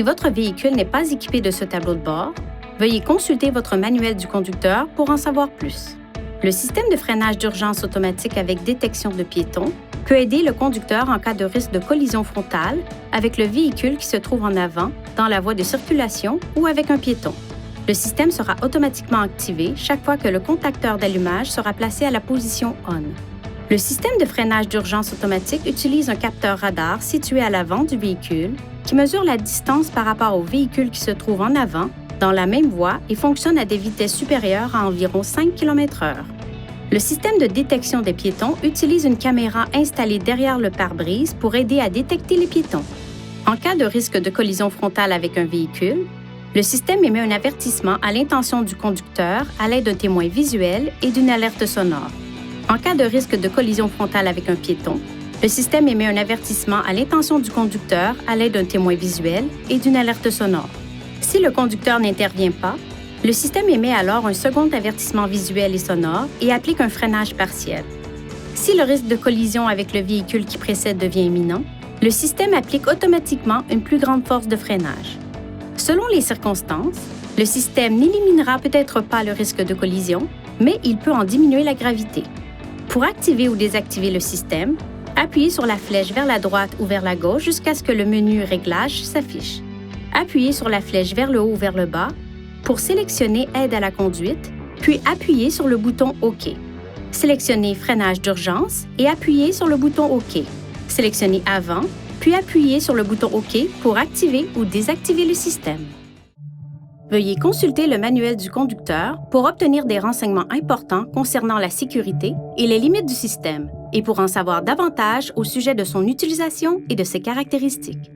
Si votre véhicule n'est pas équipé de ce tableau de bord, veuillez consulter votre manuel du conducteur pour en savoir plus. Le système de freinage d'urgence automatique avec détection de piétons peut aider le conducteur en cas de risque de collision frontale avec le véhicule qui se trouve en avant, dans la voie de circulation ou avec un piéton. Le système sera automatiquement activé chaque fois que le contacteur d'allumage sera placé à la position ON. Le système de freinage d'urgence automatique utilise un capteur radar situé à l'avant du véhicule qui mesure la distance par rapport au véhicule qui se trouve en avant, dans la même voie et fonctionne à des vitesses supérieures à environ 5 km/h. Le système de détection des piétons utilise une caméra installée derrière le pare-brise pour aider à détecter les piétons. En cas de risque de collision frontale avec un véhicule, le système émet un avertissement à l'intention du conducteur à l'aide d'un témoin visuel et d'une alerte sonore. En cas de risque de collision frontale avec un piéton, le système émet un avertissement à l'intention du conducteur à l'aide d'un témoin visuel et d'une alerte sonore. Si le conducteur n'intervient pas, le système émet alors un second avertissement visuel et sonore et applique un freinage partiel. Si le risque de collision avec le véhicule qui précède devient imminent, le système applique automatiquement une plus grande force de freinage. Selon les circonstances, le système n'éliminera peut-être pas le risque de collision, mais il peut en diminuer la gravité. Pour activer ou désactiver le système, appuyez sur la flèche vers la droite ou vers la gauche jusqu'à ce que le menu Réglages s'affiche. Appuyez sur la flèche vers le haut ou vers le bas pour sélectionner Aide à la conduite, puis appuyez sur le bouton OK. Sélectionnez Freinage d'urgence et appuyez sur le bouton OK. Sélectionnez Avant, puis appuyez sur le bouton OK pour activer ou désactiver le système. Veuillez consulter le manuel du conducteur pour obtenir des renseignements importants concernant la sécurité et les limites du système, et pour en savoir davantage au sujet de son utilisation et de ses caractéristiques.